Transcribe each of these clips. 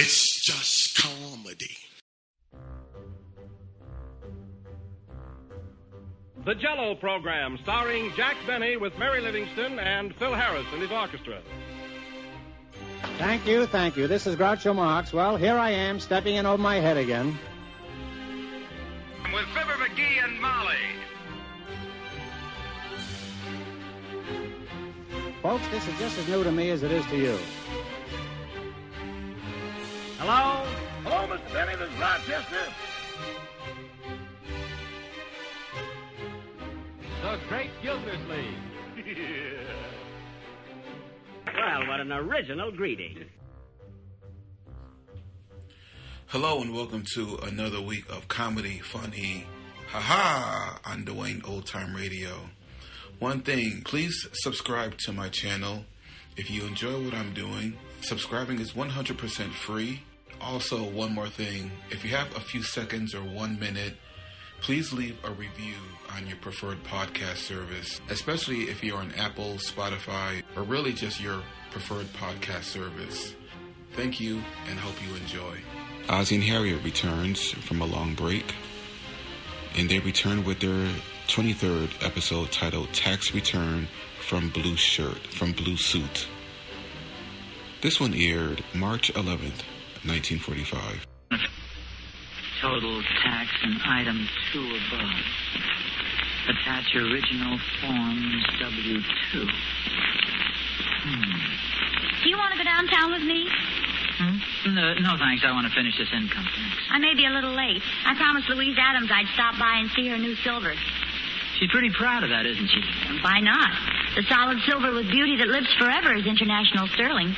It's just comedy. The Jell-O Program, starring Jack Benny with Mary Livingston and Phil Harris and his orchestra. Thank you. This is Groucho Marx. Well, here I am, stepping in over my head again. With Fibber McGee and Molly. Folks, this is just as new to me as it is to you. Hello? Hello, Mr. Benny. This is Rochester. The Great Gildersleeve. Well, what an original greeting. Hello and welcome to another week of comedy, funny, haha, on Dwayne Old Time Radio. One thing, please subscribe to my channel. If you enjoy what I'm doing, subscribing is 100% free. Also, one more thing, if you have a few seconds or 1 minute, please leave a review on your preferred podcast service, especially if you're on Apple, Spotify, or really just your preferred podcast service. Thank you and hope you enjoy. Ozzie and Harriet returns from a long break, and they return with their 23rd episode titled Tax Return from Blue Suit. This one aired March 11th, 1945. Total tax and item 2 above. Attach original forms W2. Do you want to go downtown with me? No, thanks. I want to finish this income tax. I may be a little late. I promised Louise Adams I'd stop by and see her new silver. She's pretty proud of that, isn't she? Why not? The solid silver with beauty that lives forever is international sterling.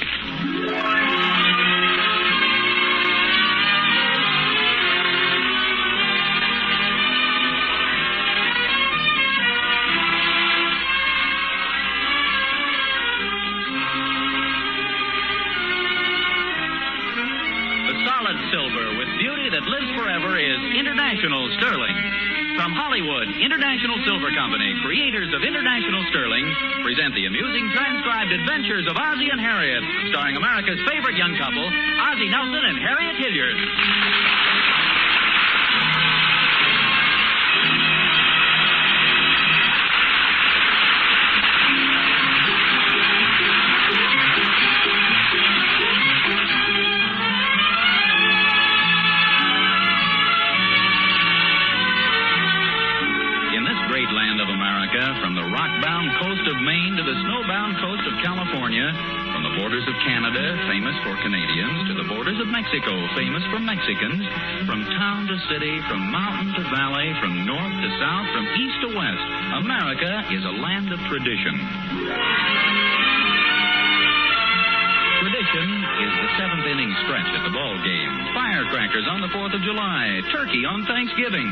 Silver with beauty that lives forever is International Sterling. From Hollywood, International Silver Company, creators of International Sterling, present the amusing transcribed adventures of Ozzie and Harriet, starring America's favorite young couple, Ozzie Nelson and Harriet Hilliard. From the rock-bound coast of Maine to the snow-bound coast of California, from the borders of Canada, famous for Canadians, to the borders of Mexico, famous for Mexicans, from town to city, from mountain to valley, from north to south, from east to west, America is a land of tradition. Tradition is the seventh inning stretch at the ball game, firecrackers on the 4th of July, turkey on Thanksgiving.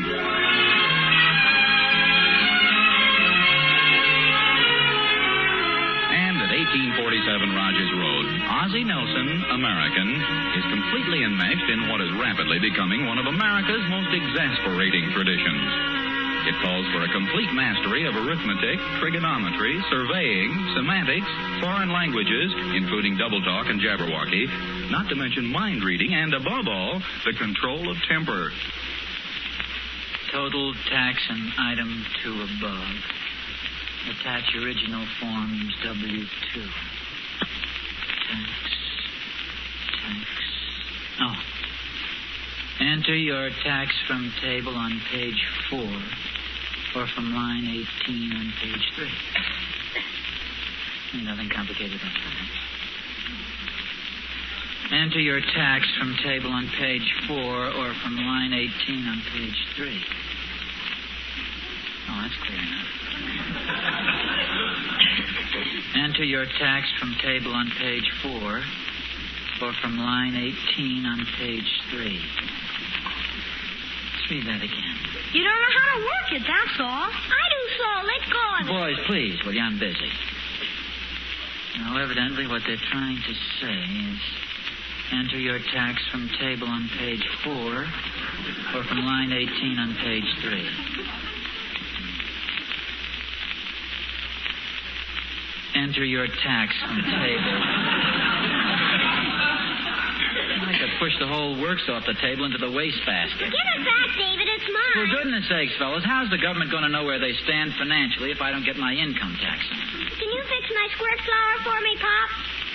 At 1847 Rogers Road, Ozzie Nelson, American, is completely enmeshed in what is rapidly becoming one of America's most exasperating traditions. It calls for a complete mastery of arithmetic, trigonometry, surveying, semantics, foreign languages, including double talk and Jabberwocky, not to mention mind reading, and above all, the control of temper. Total tax and item 2 above. Attach original forms W2. Tax. Oh. Enter your tax from table on page 4 or from line 18 on page 3. Nothing complicated about that. Enter your tax from table on page 4 or from line 18 on page 3. Oh, that's clear enough. Enter your tax from table on page 4 or from line 18 on page 3. Let's read that again. You don't know how to work it, that's all. I do so. Let go of it. Boys, please, will you? I'm busy. Now, evidently what they're trying to say is enter your tax from table on page 4 or from line 18 on page 3. Enter your tax from table. Like a pushed the whole works off the table into the wastebasket. Give it back, David. It's mine. For goodness sakes, fellas, how's the government going to know where they stand financially if I don't get my income tax in? Can you fix my squirt flower for me, Pop?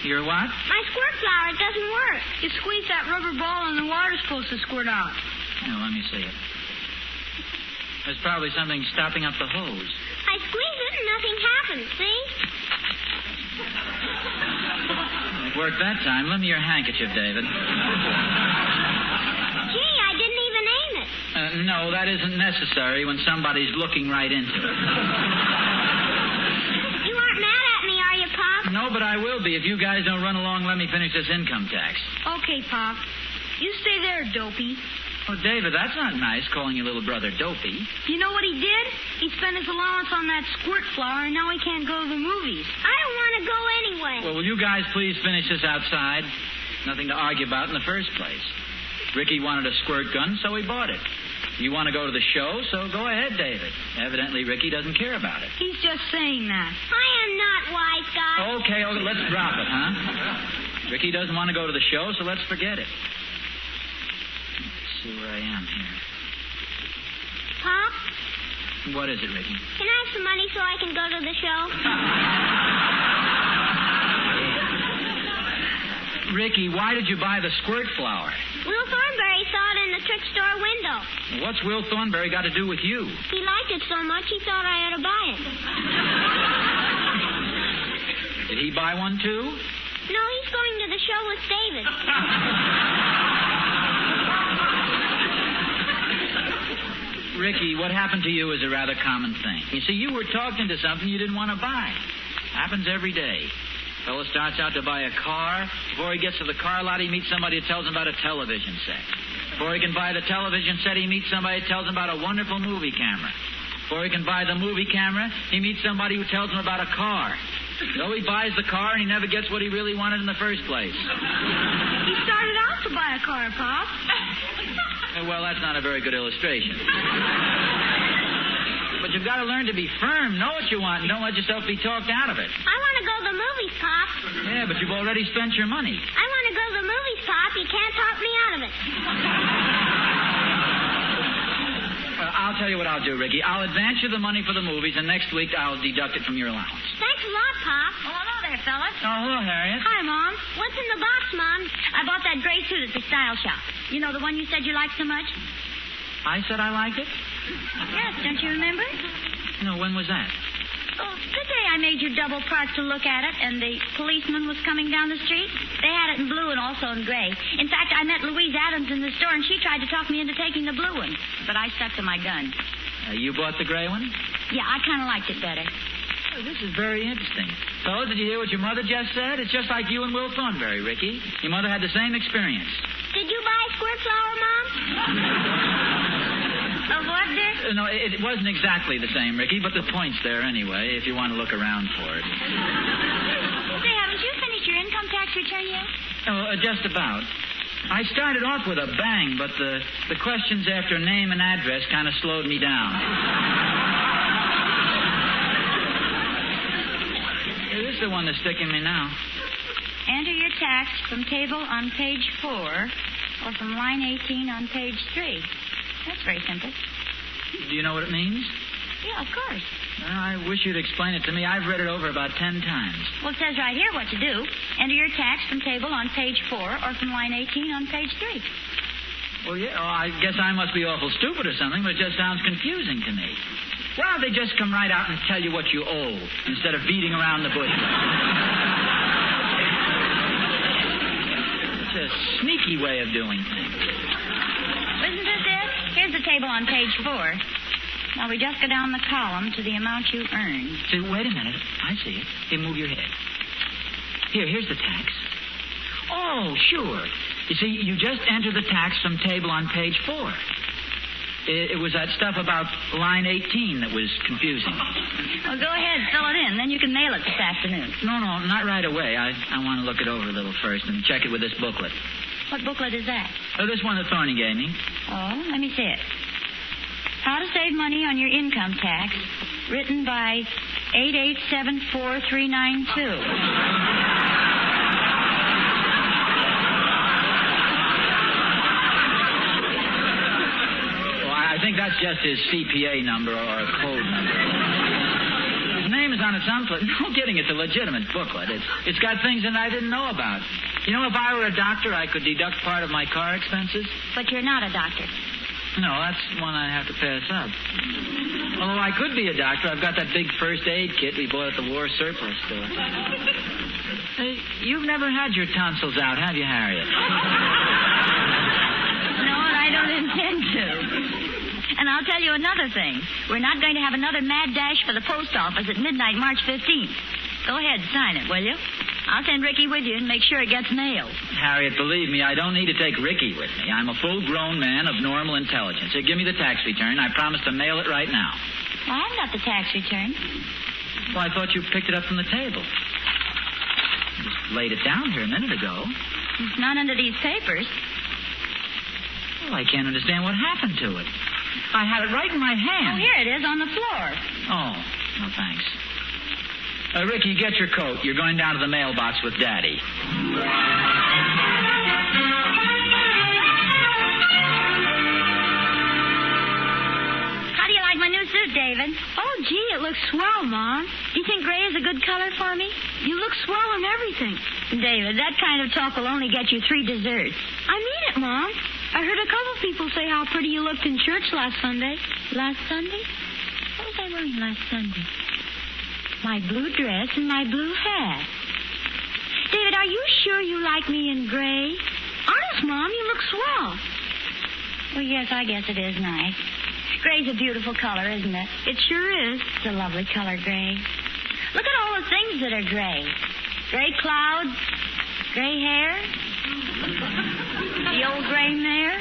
Your what? My squirt flower, it doesn't work. You squeeze that rubber ball and the water's supposed to squirt out. No, let me see it. There's probably something stopping up the hose. I squeeze it and nothing happens, see? It worked that time. Lend me your handkerchief, David. Gee, I didn't even aim it. No, that isn't necessary when somebody's looking right into it. You aren't mad at me, are you, Pop? No, but I will be. If you guys don't run along, let me finish this income tax. Okay, Pop. You stay there, dopey. Oh, David, that's not nice, calling your little brother dopey. You know what he did? He spent his allowance on that squirt flower, and now he can't go to the movies. I don't want to go anyway. Well, will you guys please finish this outside? Nothing to argue about in the first place. Ricky wanted a squirt gun, so he bought it. You want to go to the show, so go ahead, David. Evidently, Ricky doesn't care about it. He's just saying that. I am not wise, guys. Okay, let's drop it, huh? Ricky doesn't want to go to the show, so let's forget it. See where I am here. Pop? What is it, Ricky? Can I have some money so I can go to the show? Ricky, why did you buy the squirt flower? Will Thornberry saw it in the trick store window. What's Will Thornberry got to do with you? He liked it so much he thought I ought to buy it. Did he buy one, too? No, he's going to the show with David. Ricky, what happened to you is a rather common thing. You see, you were talked into something you didn't want to buy. Happens every day. Fellow starts out to buy a car. Before he gets to the car lot, he meets somebody who tells him about a television set. Before he can buy the television set, he meets somebody who tells him about a wonderful movie camera. Before he can buy the movie camera, he meets somebody who tells him about a car. So he buys the car, and he never gets what he really wanted in the first place. He started out to buy a car, Pop. Well, that's not a very good illustration. But you've got to learn to be firm, know what you want, and don't let yourself be talked out of it. I want to go to the movies, Pop. Yeah, but you've already spent your money. I want to go to the movies, Pop. You can't talk me out of it. I'll tell you what I'll do, Ricky. I'll advance you the money for the movies, and next week I'll deduct it from your allowance. Thanks a lot, Pop. Oh, hello there, fellas. Oh, hello, Harriet. Hi, Mom. What's in the box, Mom? I bought that gray suit at the style shop. You know, the one you said you liked so much? I said I liked it? Yes, don't you remember? No, when was that? Oh, the day I made you double park to look at it, and the policeman was coming down the street. They had it in blue and also in gray. In fact, I met Louise Adams in the store, and she tried to talk me into taking the blue one. But I stuck to my gun. You bought the gray one? Yeah, I kind of liked it better. Oh, this is very interesting. Fellas, did you hear what your mother just said? It's just like you and Will Thornberry, Ricky. Your mother had the same experience. Did you buy a squirt flower, Mom? What, dear? No, it wasn't exactly the same, Ricky, but the point's there anyway, if you want to look around for it. Say, haven't you finished your income tax return yet? Oh, just about. I started off with a bang, but the questions after name and address kind of slowed me down. This is the one that's sticking me now. Enter your tax from table on page 4 or from line 18 on page 3. That's very simple. Do you know what it means? Yeah, of course. I wish you'd explain it to me. I've read it over about 10 times. Well, it says right here what to do. Enter your tax from table on page 4 or from line 18 on page 3. Well, yeah, I guess I must be awful stupid or something, but it just sounds confusing to me. Why don't they just come right out and tell you what you owe instead of beating around the bush? It's a sneaky way of doing things. Isn't this it? Here's the table on page 4. Now, we just go down the column to the amount you earned. See, wait a minute. I see it. Hey, move your head. Here's the tax. Oh, sure. You see, you just enter the tax from table on page 4. It was that stuff about line 18 that was confusing. Well, go ahead, fill it in. Then you can mail it this afternoon. No, not right away. I want to look it over a little first and check it with this booklet. What booklet is that? This one that Thorny gave me. Oh, let me see it. How to Save Money on Your Income Tax, written by 8874392. that's just his CPA number or a code number. His name is on it someplace. No kidding, it's a legitimate booklet. It's got things in it I didn't know about. You know, if I were a doctor, I could deduct part of my car expenses. But you're not a doctor. No, that's one I have to pass up. Although I could be a doctor. I've got that big first aid kit we bought at the war surplus store. Hey, you've never had your tonsils out, have you, Harriet? No, and I don't intend to. And I'll tell you another thing. We're not going to have another mad dash for the post office at midnight, March 15th. Go ahead, sign it, will you? I'll send Ricky with you and make sure it gets mailed. Harriet, believe me, I don't need to take Ricky with me. I'm a full-grown man of normal intelligence. Here, give me the tax return. I promise to mail it right now. Well, I haven't got the tax return. Well, I thought you picked it up from the table. Just laid it down here a minute ago. It's not under these papers. Well, I can't understand what happened to it. I had it right in my hand. Oh, here it is on the floor. Oh, no, thanks. Ricky, get your coat. You're going down to the mailbox with Daddy. How do you like my new suit, David? Oh, gee, it looks swell, Mom. Do you think gray is a good color for me? You look swell in everything. David, that kind of talk will only get you 3 desserts. I mean it, Mom. I heard a couple people say how pretty you looked in church last Sunday. Last Sunday? What was I wearing last Sunday? My blue dress and my blue hat. David, are you sure you like me in gray? Honest, Mom, you look swell. Well, yes, I guess it is nice. Gray's a beautiful color, isn't it? It sure is. It's a lovely color, gray. Look at all the things that are gray. Gray clouds, gray hair, the old gray mare.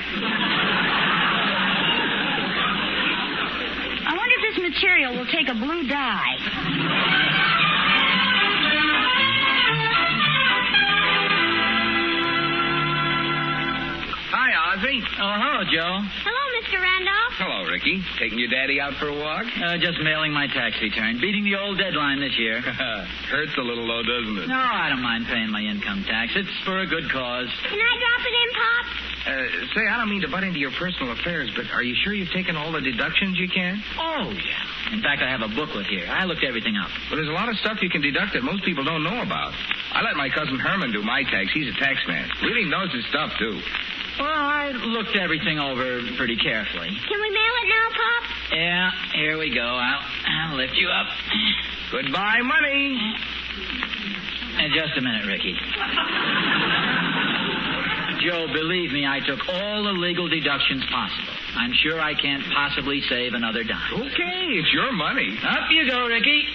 I wonder if this material will take a blue dye. Hi, Ozzie. Oh, hello, Joe. Hello, Mr. Randolph. Hello, Ricky. Taking your daddy out for a walk? Just mailing my tax return. Beating the old deadline this year. Hurts a little, though, doesn't it? No, I don't mind paying my income tax. It's for a good cause. Can I drop it in, Pop? Say, I don't mean to butt into your personal affairs, but are you sure you've taken all the deductions you can? Oh, yeah. In fact, I have a booklet here. I looked everything up. Well, there's a lot of stuff you can deduct that most people don't know about. I let my cousin Herman do my tax. He's a tax man. Really knows his stuff, too. Well, I looked everything over pretty carefully. Can we mail it now, Pop? Yeah, here we go. I'll lift you up. Goodbye, money. Just a minute, Ricky. Joe, believe me, I took all the legal deductions possible. I'm sure I can't possibly save another dime. Okay, it's your money. Up you go, Ricky.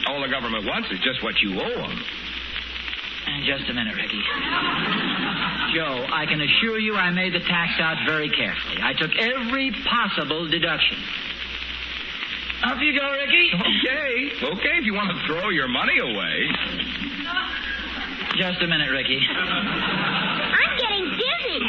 All the government wants is just what you owe them. Just a minute, Ricky. Joe, I can assure you I made the tax out very carefully. I took every possible deduction. Up you go, Ricky. Okay, if you want to throw your money away. Just a minute, Ricky. I'm getting dizzy.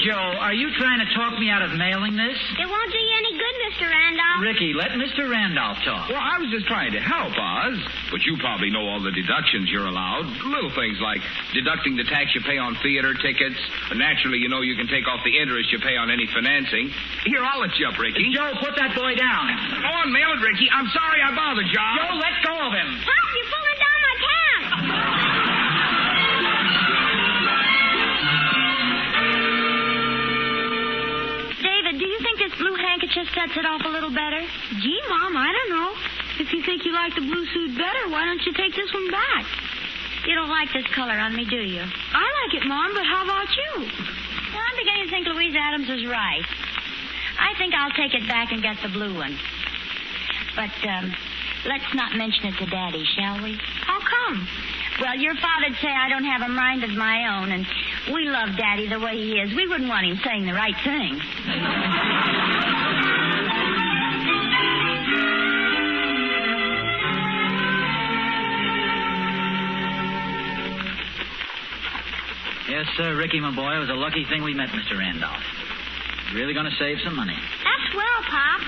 Joe, are you trying to talk me out of mailing this? It won't do you any good, Mr. Randolph. Ricky, let Mr. Randolph talk. Well, I was just trying to help, Oz. But you probably know all the deductions you're allowed. Little things like deducting the tax you pay on theater tickets. Naturally, you know you can take off the interest you pay on any financing. Here, I'll let you up, Ricky. Joe, put that boy down. Go on, mail it, Ricky. I'm sorry I bothered you. Joe, let go of him. Pop, you're pulling down my pants. David, do you think this blue handkerchief sets it off a little better? Gee, Mom, I don't know. If you think you like the blue suit better, why don't you take this one back? You don't like this color on me, do you? I like it, Mom, but how about you? Well, I'm beginning to think Louise Adams is right. I think I'll take it back and get the blue one. But, let's not mention it to Daddy, shall we? How come? Well, your father'd say I don't have a mind of my own, and we love Daddy the way he is. We wouldn't want him saying the right thing. Yes, sir, Ricky, my boy, it was a lucky thing we met Mr. Randolph. Really going to save some money. That's well, Pop.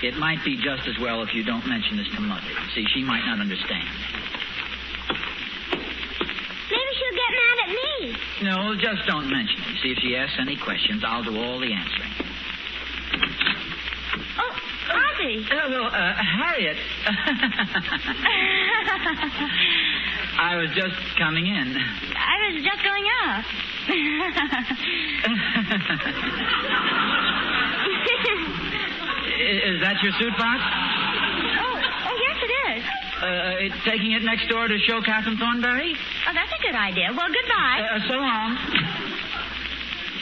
It might be just as well if you don't mention this to Mother. See, she might not understand. Maybe she'll get mad at me. No, just don't mention it. See, if she asks any questions, I'll do all the answering. Oh, Ozzie. Harriet. I was just coming in. I was just going out. Is that your suit box? Oh, yes, it is. Taking it next door to show Catherine Thornberry? Oh, that's a good idea. Well, goodbye. So long.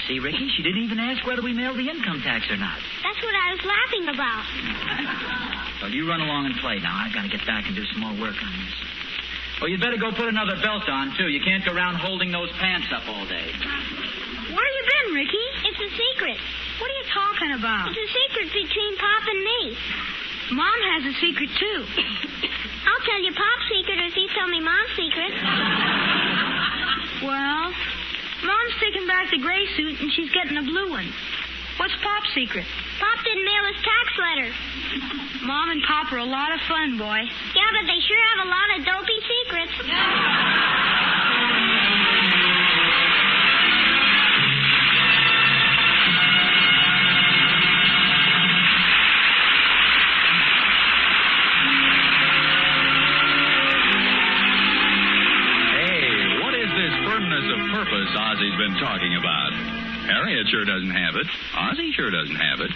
See, Ricky, she didn't even ask whether we mailed the income tax or not. That's what I was laughing about. Well, you run along and play now. I've got to get back and do some more work on this. Well, you'd better go put another belt on, too. You can't go around holding those pants up all day. Where you been, Ricky? It's a secret. What are you talking about? It's a secret between Pop and me. Mom has a secret, too. I'll tell you Pop's secret if you tell me Mom's secret. Well, Mom's taking back the gray suit, and she's getting a blue one. What's Pop's secret? Pop didn't mail his tax letter. Mom and Pop are a lot of fun, boy. Yeah, but they sure have a lot of dopey secrets. Hey, what is this firmness of purpose Ozzie's been talking about? Harriet sure doesn't have it. Ozzie sure doesn't have it.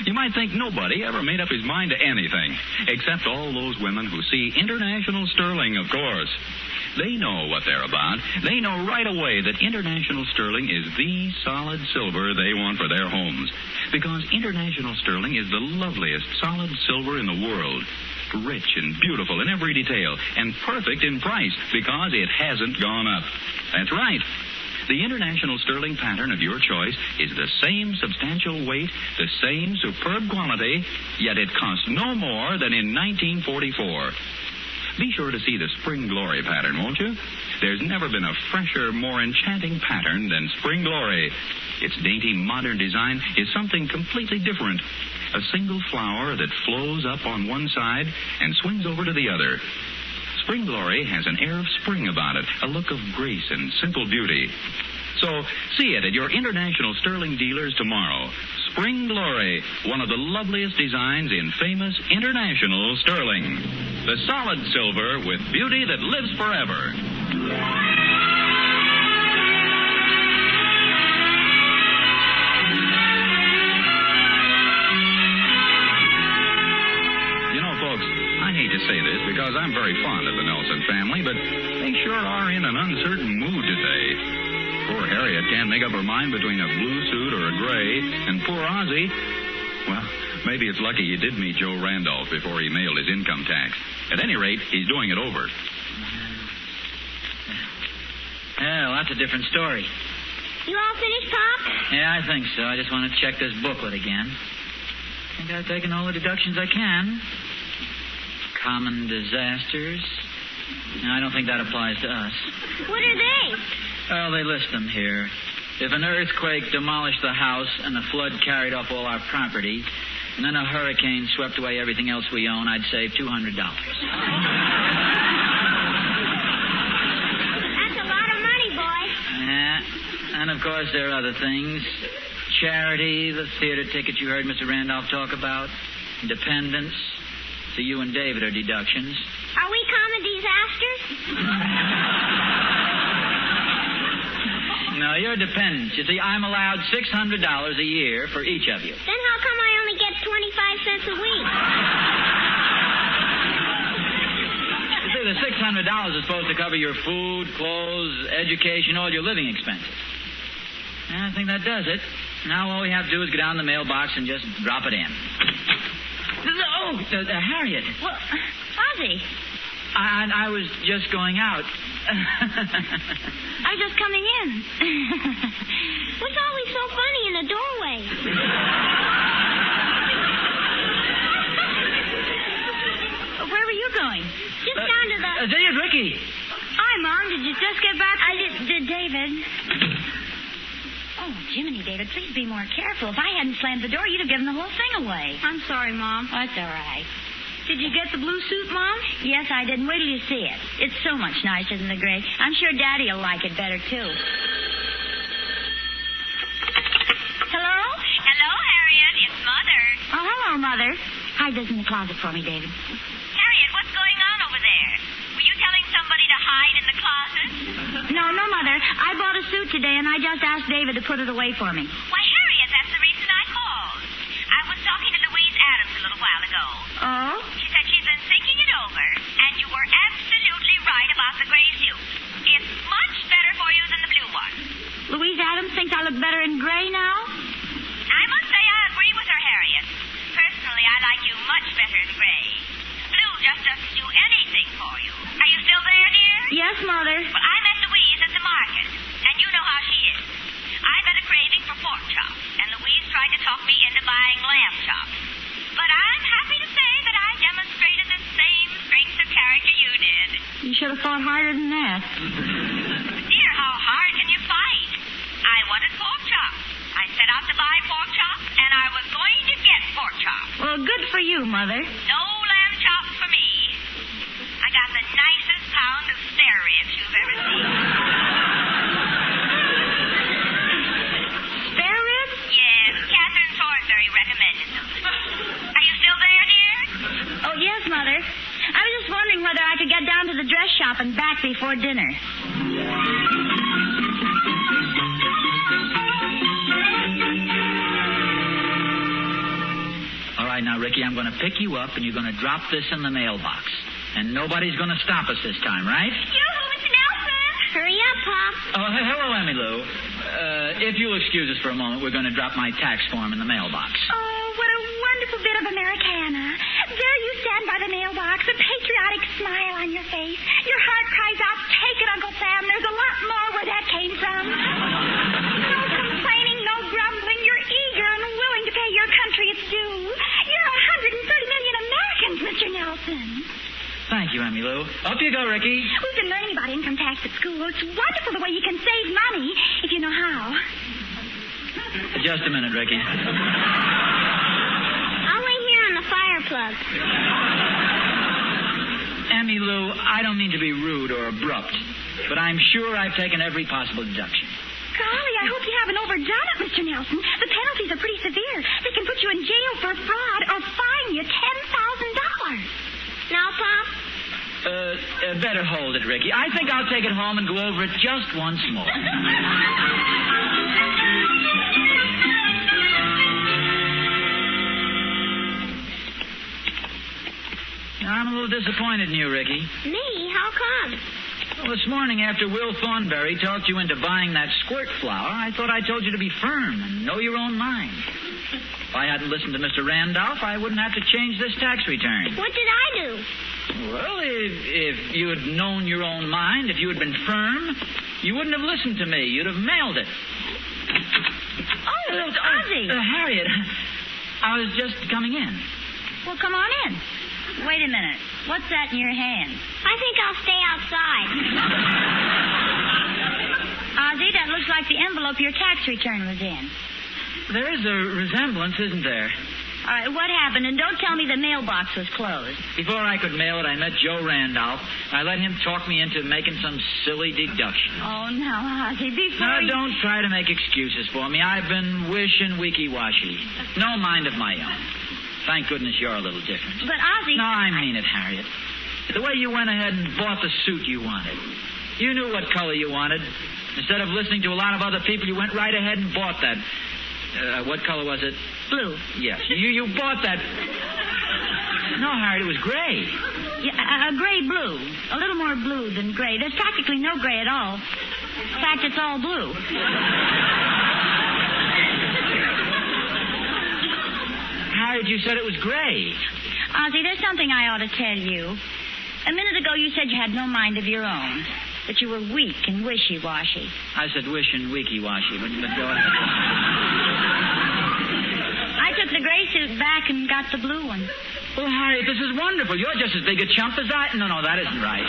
You might think nobody ever made up his mind to anything, except all those women who see International Sterling, of course. They know what they're about. They know right away that International Sterling is the solid silver they want for their homes. Because International Sterling is the loveliest solid silver in the world. Rich and beautiful in every detail, and perfect in price because it hasn't gone up. That's right. The International Sterling pattern of your choice is the same substantial weight, the same superb quality, yet it costs no more than in 1944. Be sure to see the Spring Glory pattern, won't you? There's never been a fresher, more enchanting pattern than Spring Glory. Its dainty, modern design is something completely different. A single flower that flows up on one side and swings over to the other. Spring Glory has an air of spring about it, a look of grace and simple beauty. So, see it at your International Sterling dealers tomorrow. Spring Glory, one of the loveliest designs in famous International Sterling. The solid silver with beauty that lives forever. Folks, I hate to say this because I'm very fond of the Nelson family, but they sure are in an uncertain mood today. Poor Harriet can't make up her mind between a blue suit or a gray, and poor Ozzie, well, maybe it's lucky he did meet Joe Randolph before he mailed his income tax. At any rate, he's doing it over. Well, that's a different story. You all finished, Pop? Yeah, I think so. I just want to check this booklet again. I think I've taken all the deductions I can. Common disasters. No, I don't think that applies to us. What are they? Well, they list them here. If an earthquake demolished the house and a flood carried off all our property, and then a hurricane swept away everything else we own, I'd save $200. That's a lot of money, boy. Yeah. And, of course, there are other things. Charity, the theater ticket you heard Mr. Randolph talk about, dependence. So you and David are deductions. Are we common disasters? No, you're dependents. You see, I'm allowed $600 a year for each of you. Then how come I only get 25 cents a week? You see, the $600 is supposed to cover your food, clothes, education, all your living expenses. And I think that does it. Now all we have to do is go down the mailbox and just drop it in. Oh, Harriet. Well, Ozzie. I was just going out. I was just coming in. What's always so funny in the doorway? Where were you going? Just down to the... There's Ricky. Hi, Mom. Did you just get back? I did, David. Oh, Jiminy, David, please be more careful. If I hadn't slammed the door, you'd have given the whole thing away. I'm sorry, Mom. That's all right. Did you get the blue suit, Mom? Yes, I did. And wait till you see it. It's so much nicer than the gray. I'm sure Daddy'll like it better, too. Hello, Mother. Hide this in the closet for me, David. Harriet, what's going on over there? Were you telling somebody to hide in the closet? No, Mother. I bought a suit today, and I just asked David to put it away for me. Why, Harriet, that's the reason I called. I was talking to Louise Adams a little while ago. Oh? She said she's been thinking it over, and you were absolutely right about the gray suit. It's much better for you than the blue one. Louise Adams thinks I look better in gray now? I must say I agree with her, Harriet. Personally, I like you much better in gray. Blue just doesn't do anything for you. Are you still there, dear? Yes, Mother. Well, I met Louise at the market, and you know how she is. I've had a craving for pork chops, and Louise tried to talk me into buying lamb chops. But I'm happy to say that I demonstrated the same strength of character you did. You should have fought harder than that. Dear, how hard can you fight? I wanted pork chops. I set out to buy pork chops, and I was going to get pork chops. Well, good for you, Mother. No lamb chops for me. I got the nicest pound of spare ribs you've ever seen. Spare ribs? Yes, Catherine Thornberry recommended them. Are you still there, dear? Oh, yes, Mother. I was just wondering whether I could get down to the dress shop and back before dinner. All right, now, Ricky, I'm going to pick you up, and you're going to drop this in the mailbox. And nobody's going to stop us this time, right? Yoo-hoo, Mr. Nelson. Hurry up, Pop. Oh, hello, Emmylou. If you'll excuse us for a moment, we're going to drop my tax form in the mailbox. Oh, what a wonderful bit of Americana. There you stand by the mailbox, a patriotic smile on your face. Your heart cries out, take it, Uncle Sam. There's a lot more where that came from. No complaining, no grumbling. You're eager and willing to pay your country its due. You're 130 million Americans, Mr. Nelson. Thank you, Emmylou. Up you go, Ricky. We've been learning about income tax at school. It's wonderful the way you can save money if you know how. Just a minute, Ricky. I'll wait here on the fire plug. Emmylou, I don't mean to be rude or abrupt, but I'm sure I've taken every possible deduction. Golly, I hope you haven't overdone it, Mr. Nelson. The penalties are pretty severe. They can put you in jail for fraud or fine you $10,000. Now, Pop? Better hold it, Ricky. I think I'll take it home and go over it just once more. Now, I'm a little disappointed in you, Ricky. Me? How come? Well, this morning, after Will Thornberry talked you into buying that squirt flower, I thought I told you to be firm and know your own mind. If I hadn't listened to Mr. Randolph, I wouldn't have to change this tax return. What did I do? Well, if you had known your own mind, if you had been firm, you wouldn't have listened to me. You'd have mailed it. Oh, it's Ozzie. Harriet, I was just coming in. Well, come on in. Wait a minute. What's that in your hand? I think I'll stay outside. Ozzie, that looks like the envelope your tax return was in. There is a resemblance, isn't there? All right, what happened? And don't tell me the mailbox was closed. Before I could mail it, I met Joe Randolph. I let him talk me into making some silly deduction. Oh, now, Ozzie, before Now, don't try to make excuses for me. I've been wishing weaky-washy. No mind of my own. Thank goodness you're a little different. But, Ozzie... No, I mean it, Harriet. The way you went ahead and bought the suit you wanted. You knew what color you wanted. Instead of listening to a lot of other people, you went right ahead and bought that. What color was it? Blue. Yes. You bought that. No, Harriet, it was gray. Yeah, a gray-blue. A little more blue than gray. There's practically no gray at all. In fact, it's all blue. Harriet, you said it was gray. Ozzie, there's something I ought to tell you. A minute ago, you said you had no mind of your own. That you were weak and wishy-washy. I said wish and weaky-washy, but go ahead. I took the gray suit back and got the blue one. Well, Harriet, this is wonderful. You're just as big a chump as I... No, that isn't right.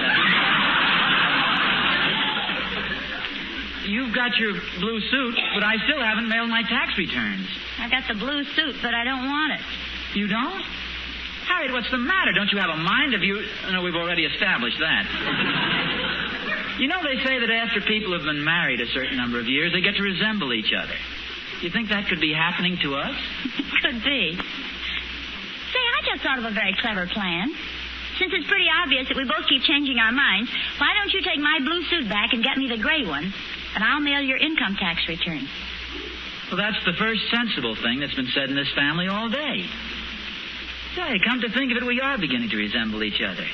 You've got your blue suit, but I still haven't mailed my tax returns. I got the blue suit, but I don't want it. You don't? Harriet, what's the matter? Don't you have a mind? Have you... No, we've already established that. You know, they say that after people have been married a certain number of years, they get to resemble each other. You think that could be happening to us? Could be. sort of a very clever plan. Since it's pretty obvious that we both keep changing our minds, why don't you take my blue suit back and get me the gray one, and I'll mail your income tax return. Well, that's the first sensible thing that's been said in this family all day. Say, come to think of it, we are beginning to resemble each other.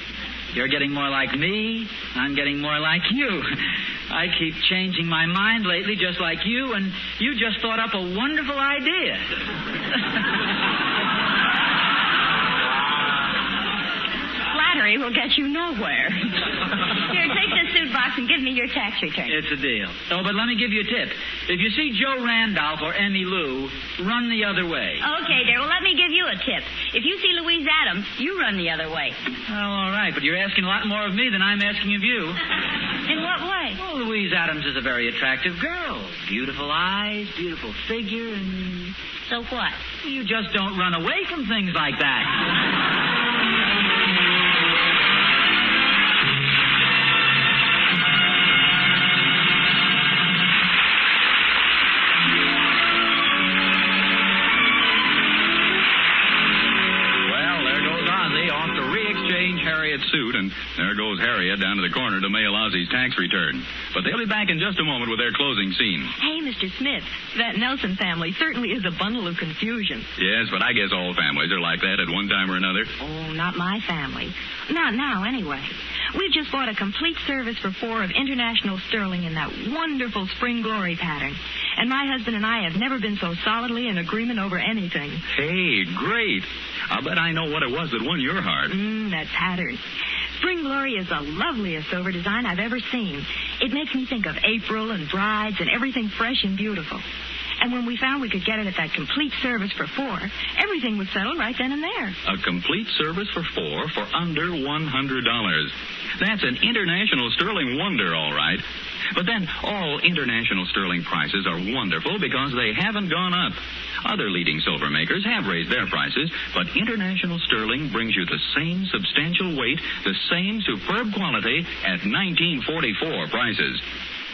You're getting more like me. I'm getting more like you. I keep changing my mind lately just like you, and you just thought up a wonderful idea. Flattery will get you nowhere. Here, take this suit box and give me your tax return. It's a deal. Oh, but let me give you a tip. If you see Joe Randolph or Emmy Lou, run the other way. Okay, dear. Well, let me give you a tip. If you see Louise Adams, you run the other way. Oh, all right, but you're asking a lot more of me than I'm asking of you. In what way? Well, Louise Adams is a very attractive girl. Beautiful eyes, beautiful figure, and... So what? You just don't run away from things like that. Harriet's suit, and there goes Harriet down to the corner to mail Ozzie's tax return. But they'll be back in just a moment with their closing scene. Hey, Mr. Smith, that Nelson family certainly is a bundle of confusion. Yes, but I guess all families are like that at one time or another. Oh, not my family. Not now, anyway. We've just bought a complete service for 4 of International Sterling in that wonderful Spring Glory pattern. And my husband and I have never been so solidly in agreement over anything. Hey, great. I'll bet I know what it was that won your heart. That pattern. Spring Glory is the loveliest silver design I've ever seen. It makes me think of April and brides and everything fresh and beautiful. And when we found we could get it at that complete service for 4, everything was settled right then and there. A complete service for 4 for under $100. That's an International Sterling wonder, all right. But then all International Sterling prices are wonderful because they haven't gone up. Other leading silver makers have raised their prices, but International Sterling brings you the same substantial weight, the same superb quality at 1944 prices.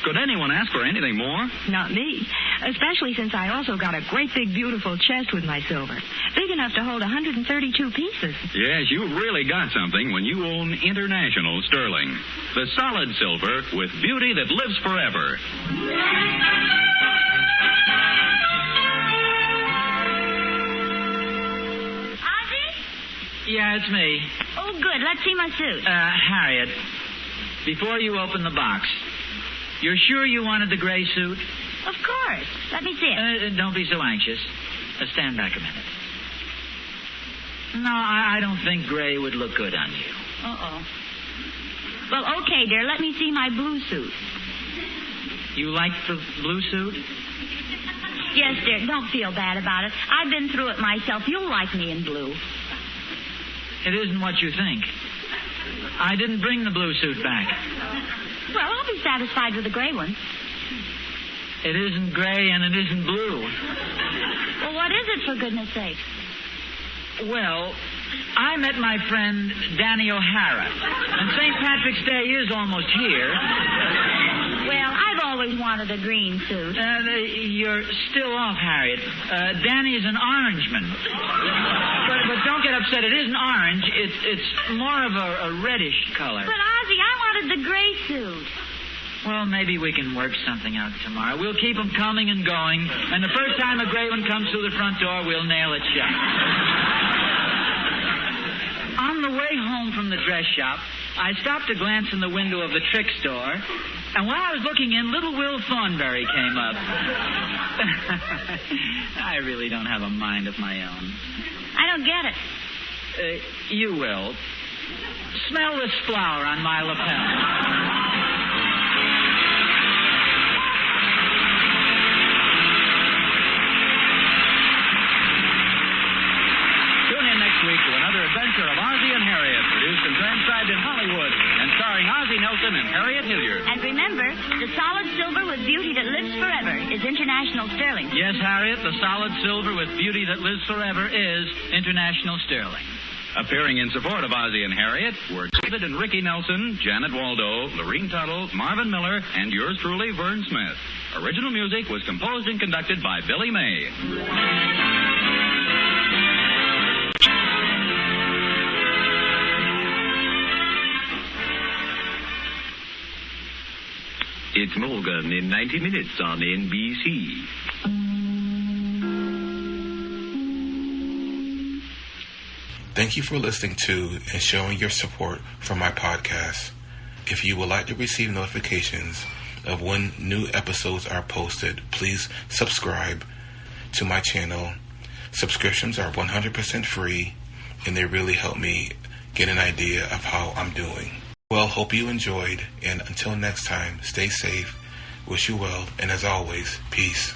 Could anyone ask for anything more? Not me. Especially since I also got a great big beautiful chest with my silver. Big enough to hold 132 pieces. Yes, you really got something when you own International Sterling. The solid silver with beauty that lives forever. Ozzie? Yeah, it's me. Oh, good. Let's see my suit. Harriet, before you open the box, you're sure you wanted the gray suit? Of course. Let me see it. Don't be so anxious. Stand back a minute. No, I don't think gray would look good on you. Uh-oh. Well, okay, dear. Let me see my blue suit. You like the blue suit? Yes, dear. Don't feel bad about it. I've been through it myself. You'll like me in blue. It isn't what you think. I didn't bring the blue suit back. Well, I'll be satisfied with the gray one. It isn't gray and it isn't blue. Well, what is it, for goodness sake? Well, I met my friend Danny O'Hara, and St. Patrick's Day is almost here. Well, I've always wanted a green suit. You're still off, Harriet. Danny's an orangeman. But don't get upset. It isn't orange. It's more of a reddish color. But, Ozzie, I wanted the gray suit. Well, maybe we can work something out tomorrow. We'll keep them coming and going, and the first time a gray one comes through the front door, we'll nail it shut. On the way home from the dress shop, I stopped to glance in the window of the trick store, and while I was looking in, little Will Thornberry came up. I really don't have a mind of my own. I don't get it. You will. Smell this flower on my lapel. Week to another adventure of Ozzie and Harriet, produced and transcribed in Hollywood, and starring Ozzie Nelson and Harriet Hilliard. And remember, the solid silver with beauty that lives forever is International Sterling. Yes, Harriet, the solid silver with beauty that lives forever is International Sterling. Appearing in support of Ozzie and Harriet were David and Ricky Nelson, Janet Waldo, Lorene Tuttle, Marvin Miller, and yours truly, Vern Smith. Original music was composed and conducted by Billy May. It's Morgan in 90 Minutes on NBC. Thank you for listening to and showing your support for my podcast. If you would like to receive notifications of when new episodes are posted, please subscribe to my channel. Subscriptions are 100% free, and they really help me get an idea of how I'm doing. Well, hope you enjoyed, and until next time, stay safe, wish you well, and as always, peace.